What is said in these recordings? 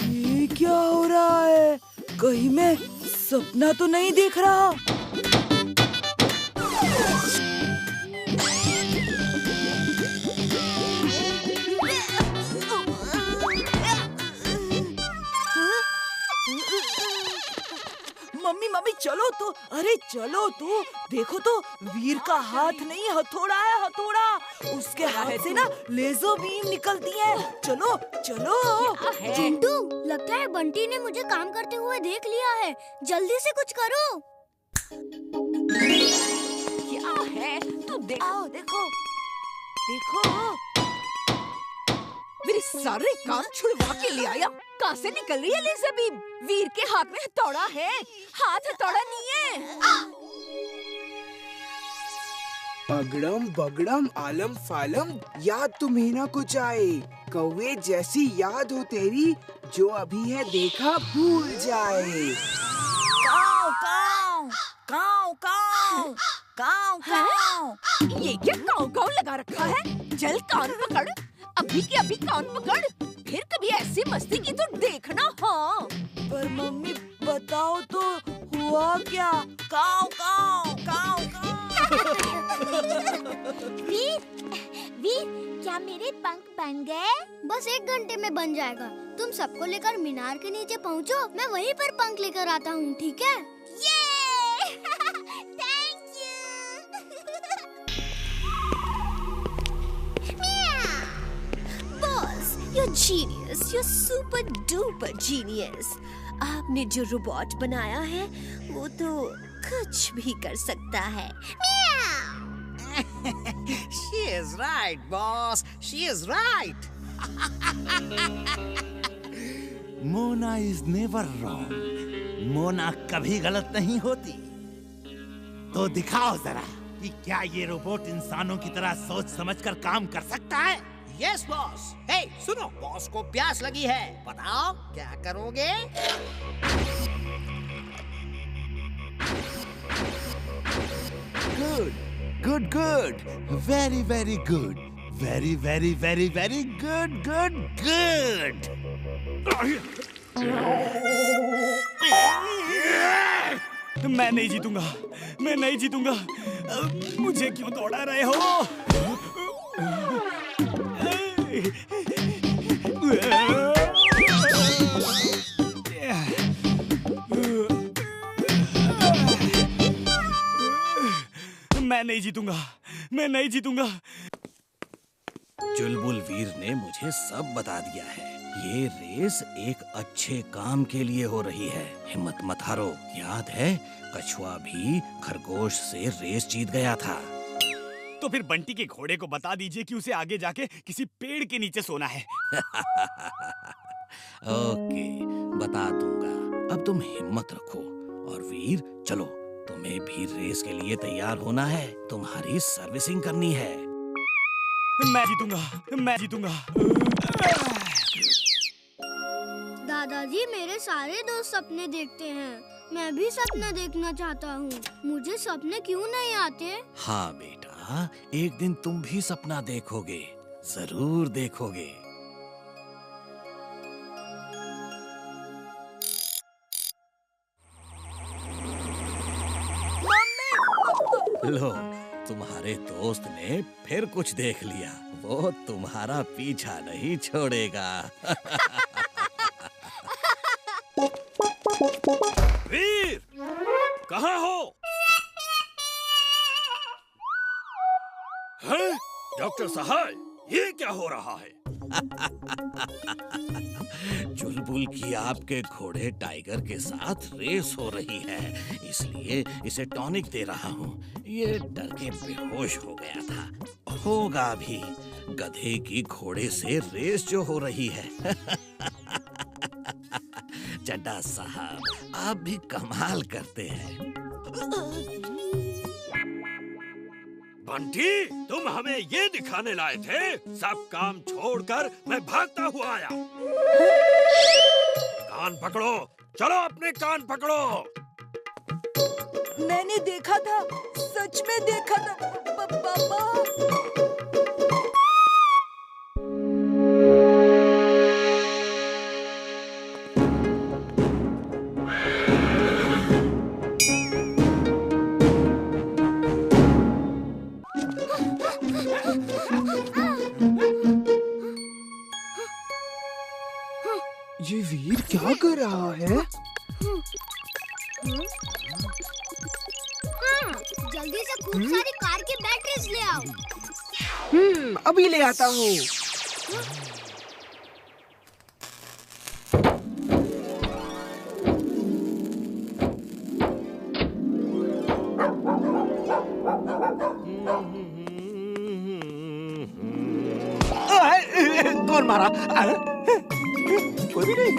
ये क्या हो रहा है? कहीं मैं सपना तो नहीं देख रहा? मम्मी मम्मी चलो तो, अरे चलो तो, देखो तो वीर का हाथ नहीं हथौड़ा है, हथौड़ा। उसके हाथ से ना लेजर बीम निकलती है। चलो चलो। चिंटू, लगता है बंटी ने मुझे काम करते हुए देख लिया है। जल्दी से कुछ करो। क्या है? तू देख। आओ देखो देखो। मेरे सारे काम छुड़वा के ले आया। कहाँ से निकल रही है लेजर बीम? वीर के हाथ में हथौड़ा है, हाथ हथौड़ा नहीं है। अगड़म बगड़म आलम फालम, याद तुम्हें ना कुछ आए। कौवे जैसी याद हो तेरी, जो अभी है देखा भूल जाए। काव काव काव काव काव काव। ये क्या काव काव लगा रखा है? चल कान पकड़, अभी के अभी कान पकड़। फिर कभी ऐसी मस्ती की तो देखना। हाँ पर मम्मी बताओ तो हुआ क्या? काव काव काव काव। वीर, क्या मेरे पंख बन गए? बस 1 घंटे में बन जाएगा। तुम सबको लेकर मीनार के नीचे पहुँचो, मैं वहीं पर पंख लेकर आता हूँ, ठीक है? Thank you. Boss, you're genius, you're super duper genius। आपने जो रोबोट बनाया है वो तो कुछ भी कर सकता है। She is right, boss. She is right. Mona is never wrong. Mona कभी गलत नहीं होती। तो दिखाओ जरा कि क्या ये रोबोट इंसानों की तरह सोच समझकर काम कर सकता है? Yes, boss. Hey, सुनो, बॉस को प्यास लगी है। बताओ क्या करोगे? Good, good, good. Very, very good. Very, very, very, very good, good, good. मैं नहीं जीतूंगा, मैं नहीं जीतूंगा। मुझे क्यों दौड़ा रहे हो? मैं नहीं जीतूंगा, मैं नहीं जीतूंगा। चुलबुल वीर ने मुझे सब बता दिया है। ये रेस एक अच्छे काम के लिए हो रही है। हिम्मत मत हारो। याद है, कछुआ भी खरगोश से रेस जीत गया था। तो फिर बंटी के घोड़े को बता दीजिए कि उसे आगे जाके किसी पेड़ के नीचे सोना है। ओके, बता दूंगा। अब तुम हिम्मत रखो और वीर चलो, तुम्हें भी रेस के लिए तैयार होना है। तुम्हारी सर्विसिंग करनी है। मैं जीतूंगा, मैं जीतूंगा। दादाजी, मेरे सारे दोस्त सपने देखते हैं। मैं भी सपना देखना चाहता हूँ। मुझे सपने क्यों नहीं आते? हाँ बेटा, एक दिन तुम भी सपना देखोगे, जरूर देखोगे। लो, तुम्हारे दोस्त ने फिर कुछ देख लिया। वो तुम्हारा पीछा नहीं छोड़ेगा। वीर, कहाँ हो? हैं? डॉक्टर साहब, ये क्या हो रहा है? चुलबुल की आपके घोड़े टाइगर के साथ रेस हो रही है, इसलिए इसे टॉनिक दे रहा हूँ। ये डर के बेहोश हो गया था। होगा भी, गधे की घोड़े से रेस जो हो रही है। चड्डा साहब, आप भी कमाल करते हैं। बंटी, तुम हमें ये दिखाने लाए थे? सब काम छोड़कर मैं भागता हुआ आया। कान पकड़ो, चलो अपने कान पकड़ो। मैंने देखा था, सच में देखा था पापा। ये वीर क्या कर रहा है? जल्दी से खूब सारी कार की बैटरीज ले आओ। अभी ले आता हूँ। कौन मारा? कोई भी नहीं।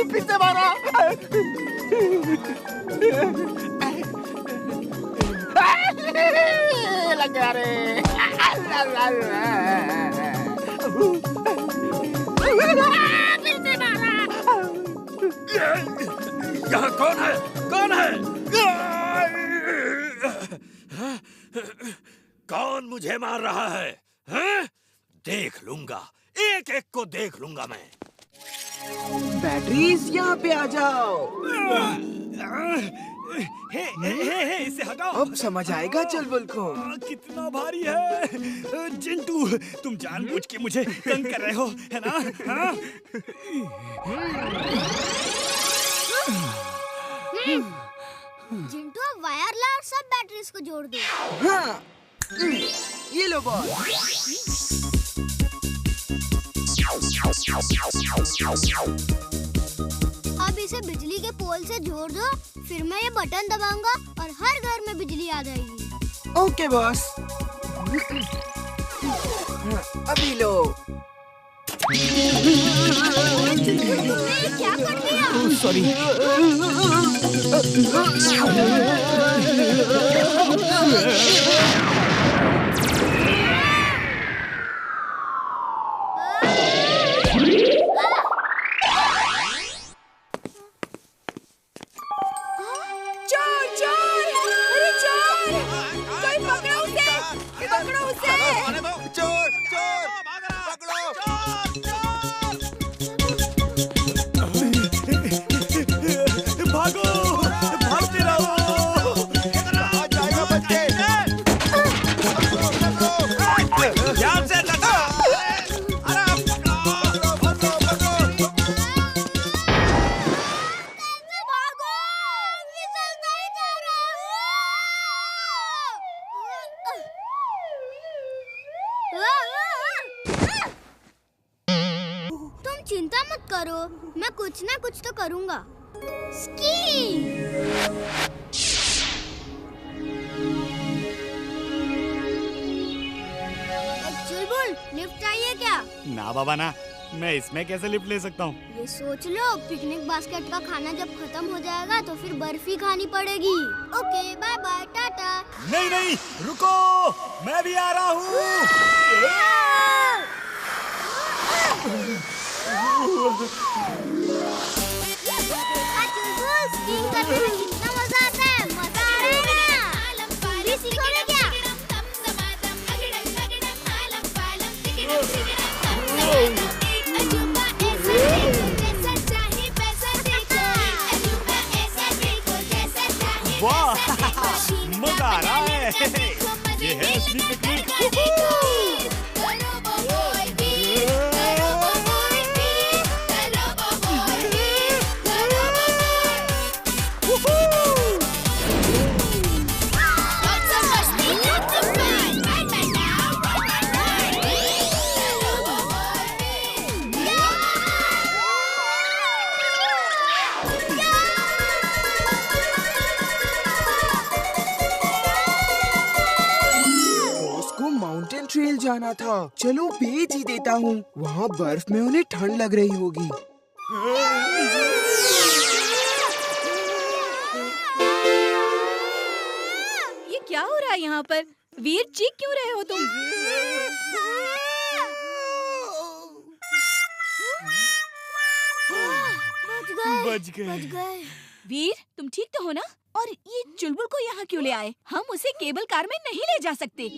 फिर से मारा। लग गया रे। फिर से मारा। यहाँ कौन है? कौन है? कौन मुझे मार रहा है? हैं? देख लूंगा, एक एक को देख लूंगा मैं। बैटरीज यहाँ पे आ जाओ। हे, इसे हटाओ। अब समझ आएगा चुलबुल को। कितना भारी है। चिंटू, तुम जानबूझ के मुझे तंग कर रहे हो, है ना? हाँ? चिंटू अब वायर ला और सब बैटरीज को जोड़ दो। हाँ, ये लो बॉल। अब इसे बिजली के पोल से जोड़ दो, फिर मैं ये बटन दबाऊंगा और हर घर में बिजली आ जाएगी। Okay boss. अभी लो। तुमने क्या कर दिया? सॉरी। तुम चिंता मत करो, मैं कुछ ना कुछ तो करूंगा। स्की! चुलबुल, लिफ्ट चाहिए क्या? ना बाबा ना, मैं इसमें कैसे लिफ्ट ले सकता हूँ? ये सोच लो, पिकनिक बास्केट का खाना जब खत्म हो जाएगा तो फिर बर्फी खानी पड़ेगी। ओके, बाय बाय, टाटा। नहीं नहीं, रुको, मैं भी आ रहा हूँ। चुलबुल, स्कीइंग करने में कितना मजा आता है, मजा आ रहा है ना? तुम भी सीखोगे क्या? वाह, मजा आ रहा है। ये है असली पिकनिक। माउंटेन ट्रेल जाना था, चलो भेज ही देता हूँ। वहाँ बर्फ में उन्हें ठंड लग रही होगी। ये क्या हो रहा है यहाँ पर? वीर, चीख क्यों रहे हो तुम? बच गए। वीर, तुम ठीक तो हो ना? और ये चुलबुल को यहाँ क्यों ले आए? हम उसे केबल कार में नहीं ले जा सकते।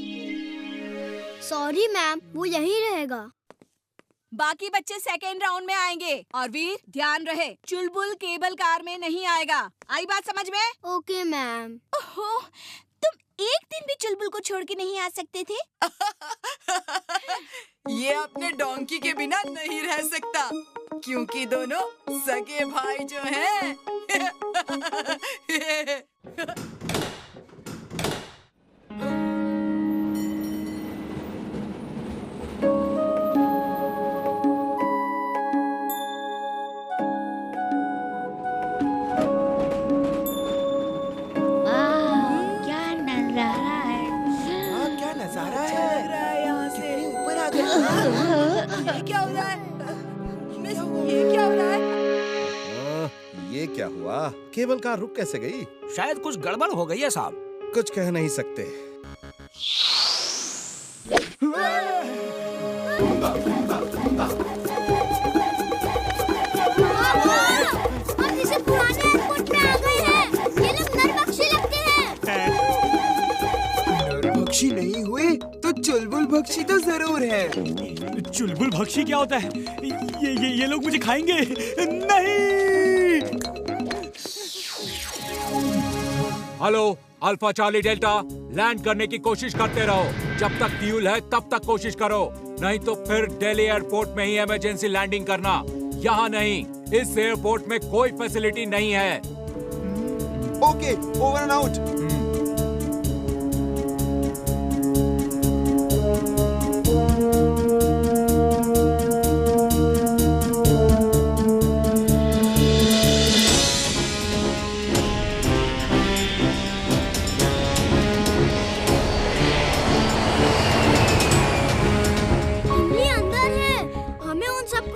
सॉरी मैम, वो यहीं रहेगा। बाकी बच्चे सेकेंड राउंड में आएंगे। और वीर, ध्यान रहे, चुलबुल केबल कार में नहीं आएगा। आई बात समझ में? Okay ma'am. ओहो, तुम एक दिन भी चुलबुल को छोड़ के नहीं आ सकते थे? ये अपने डोंकी के बिना नहीं रह सकता, क्योंकि दोनों सगे भाई जो हैं। क्या नजारा है। यहाँ से ऊपर आ गए। ये क्या हो रहा है? मिस, ये क्या हो रहा है? ये क्या हुआ? केबल कार रुक कैसे गई? शायद कुछ गड़बड़ हो गई है साहब। कुछ कह नहीं सकते। हम इसे पुराने एयरपोर्ट में आ गए हैं। ये लोग नरभक्षी लगते हैं। नरभक्षी नहीं हुए तो चुलबुल भक्षी तो जरूर है। चुलबुल भक्षी क्या होता है? ये लोग मुझे खाएंगे। नहीं। Hello alpha Charlie delta, land करने की कोशिश करते रहो। जब तक फ्यूल है तब तक कोशिश करो, नहीं तो फिर दिल्ली एयरपोर्ट में ही इमरजेंसी लैंडिंग करना। यहाँ नहीं, इस एयरपोर्ट में कोई फैसिलिटी नहीं है। Okay, over and out.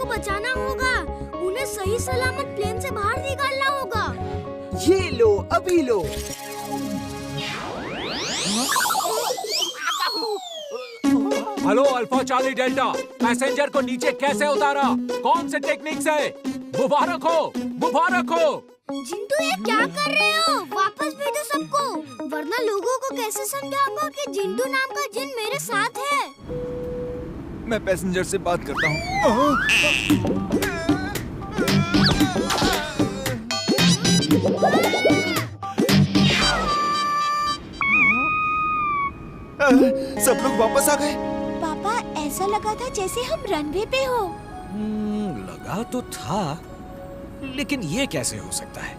बचाना होगा। उन्हें सही सलामत प्लेन से बाहर निकालना होगा। ये लो, अभी लो। Hello alpha Charlie delta, passenger को नीचे कैसे उतारा? कौन से टेक्निक से? मुबारक हो, मुबारक हो। जिंटू, ये क्या कर रहे हो? वापस भेजो सबको, वरना लोगों को कैसे समझाऊंगा कि जिंटू नाम का जिन मेरे साथ है। मैं पैसेंजर से बात करता हूँ। सब लोग वापस आ गए। पापा, ऐसा लगा था जैसे हम रनवे पे हो। लगा तो था, लेकिन ये कैसे हो सकता है?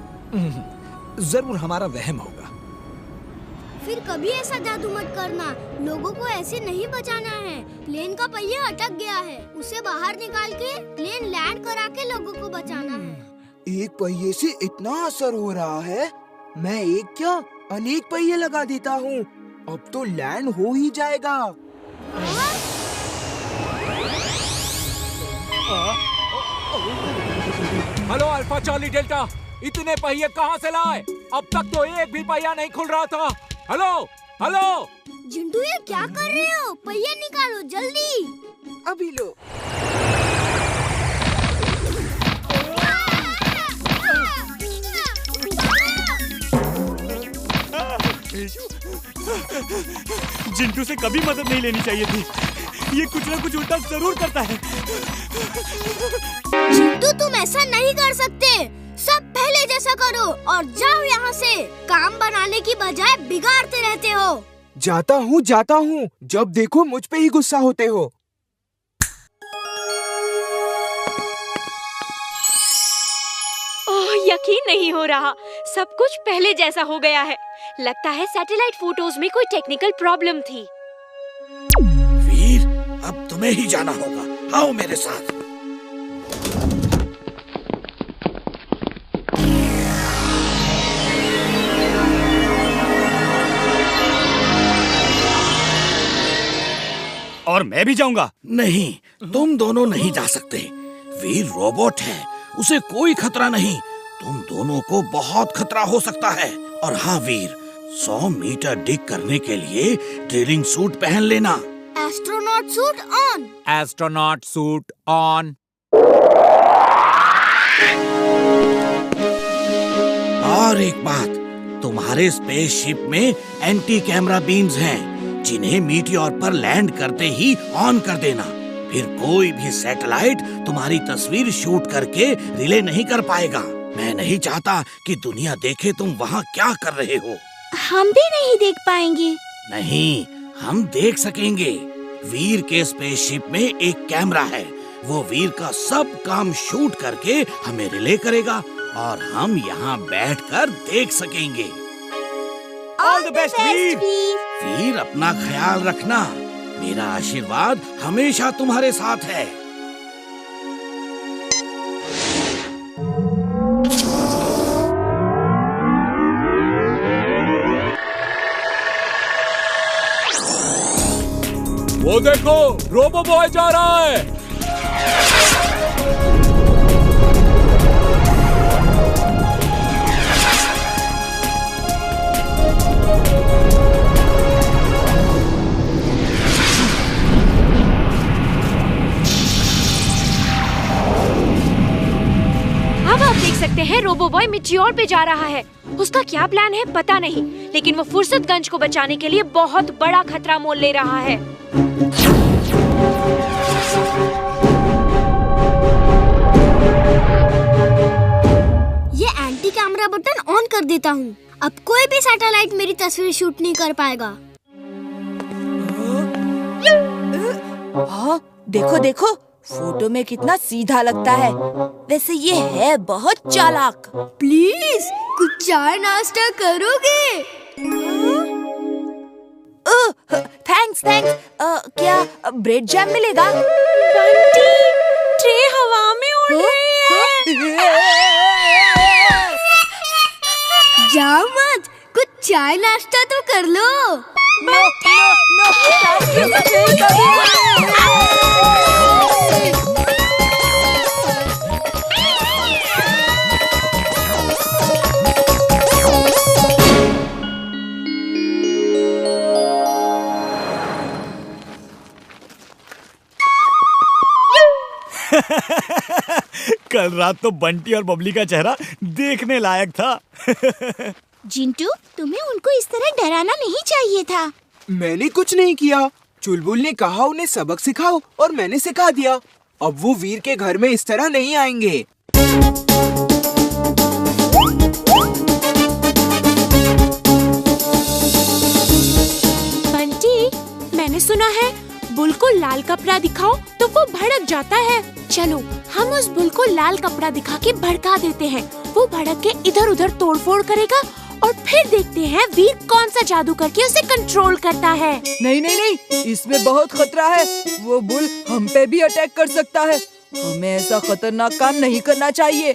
जरूर हमारा वहम होगा। फिर कभी ऐसा जादू मत करना। लोगों को ऐसे नहीं बचाना है। प्लेन का पहिया अटक गया है, उसे बाहर निकाल के प्लेन लैंड करा के लोगों को बचाना है। एक पहिए से इतना असर हो रहा है, मैं एक क्या अनेक पहिए लगा देता हूँ। अब तो लैंड हो ही जाएगा। हेलो अल्फा चार्ली डेल्टा, इतने पहिए कहाँ से लाए? अब तक तो एक भी पहिया नहीं खुल रहा था। हेलो हेलो जिंटू, ये क्या कर रहे हो? पहिया निकालो जल्दी। अभी लो। जिंटू से कभी मदद नहीं लेनी चाहिए थी। ये कुछ ना कुछ उल्टा जरूर करता है। जिंटू, तुम ऐसा नहीं कर सकते। सब पहले जैसा करो और जाओ यहाँ से। काम बनाने की बजाय बिगाड़ते रहते हो। जाता हूँ। जब देखो मुझ पे ही गुस्सा होते हो। ओह, यकीन नहीं हो रहा, सब कुछ पहले जैसा हो गया है। लगता है सैटेलाइट फोटोज में कोई टेक्निकल प्रॉब्लम थी। वीर, अब तुम्हें ही जाना होगा। आओ मेरे साथ। और मैं भी जाऊंगा। नहीं, तुम दोनों नहीं जा सकते। वीर रोबोट है, उसे कोई खतरा नहीं। तुम दोनों को बहुत खतरा हो सकता है। और हाँ वीर, 100 मीटर डिग करने के लिए ड्रिलिंग सूट पहन लेना। Astronaut suit on. Astronaut suit on. और एक बात, तुम्हारे स्पेसशिप में एंटी कैमरा बीम्स हैं, जिन्हें मीटियोर पर लैंड करते ही ऑन कर देना। फिर कोई भी सैटेलाइट तुम्हारी तस्वीर शूट करके रिले नहीं कर पाएगा। मैं नहीं चाहता कि दुनिया देखे तुम वहाँ क्या कर रहे हो। हम भी नहीं देख पाएंगे। नहीं, हम देख सकेंगे। वीर के स्पेसशिप में एक कैमरा है, वो वीर का सब काम शूट करके हमें रिले करेगा और हम यहाँ बैठकर देख सकेंगे। ऑल द बेस्ट वीर। वीर, अपना ख्याल रखना। मेरा आशीर्वाद हमेशा तुम्हारे साथ है। वो देखो, रोबो बॉय जा रहा है। अब आप देख सकते हैं रोबो बॉय मीटियोर पे जा रहा है। उसका क्या प्लान है पता नहीं, लेकिन वो फुर्सतगंज को बचाने के लिए बहुत बड़ा खतरा मोल ले रहा है। ये एंटी कैमरा बटन ऑन कर देता हूँ। अब कोई भी सैटेलाइट मेरी तस्वीर शूट नहीं कर पाएगा। हाँ, देखो देखो, फोटो में कितना सीधा लगता है। वैसे ये है बहुत चालाक। प्लीज कुछ चाय नाश्ता करोगे? Thanks thanks. क्या ब्रेड जैम मिलेगा? बंटी, ट्रे हवा में उड़ रही है। जाओ मत, कुछ चाय नाश्ता तो कर लो। कल रात तो बंटी और बबली का चेहरा देखने लायक था। जिंटू, तुम्हें उनको इस तरह डराना नहीं चाहिए था। मैंने कुछ नहीं किया। चुलबुल ने कहा उन्हें सबक सिखाओ और मैंने सिखा दिया। अब वो वीर के घर में इस तरह नहीं आएंगे। बंटी, मैंने सुना है बुल को लाल कपड़ा दिखाओ तो वो भड़क जाता है। चलो हम उस बुल को लाल कपड़ा दिखा के भड़का देते हैं। वो भड़क के इधर उधर तोड़फोड़ करेगा और फिर देखते हैं वीर कौन सा जादू करके उसे कंट्रोल करता है। नहीं नहीं नहीं, इसमें बहुत खतरा है। वो बुल हम पे भी अटैक कर सकता है। हमें ऐसा खतरनाक काम नहीं करना चाहिए।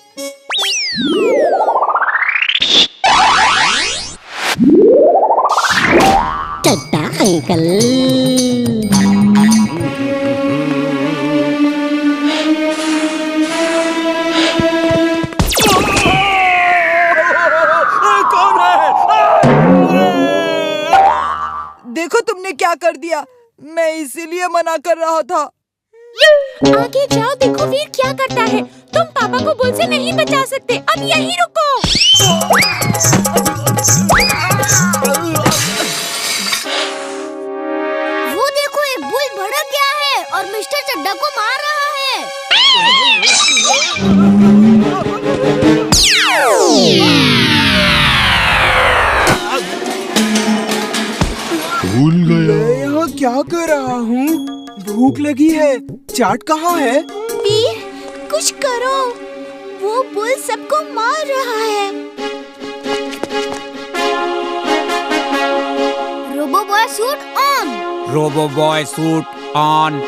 टट्टा अंकल। देखो तुमने क्या कर दिया। मैं इसीलिए मना कर रहा था। आगे जाओ, देखो वीर क्या करता है। तुम पापा को बुल से नहीं बचा सकते। अब यहीं रुको। वो देखो, एक बुल भड़क गया है और मिस्टर चड्डा को मार रहा है। भूल गया। मैं यहाँ क्या कर रहा हूँ? भूख लगी है। चाट कहाँ है? वीर, कुछ करो। वो बुल सबको मार रहा है। Robo boy suit on. Robo boy suit on.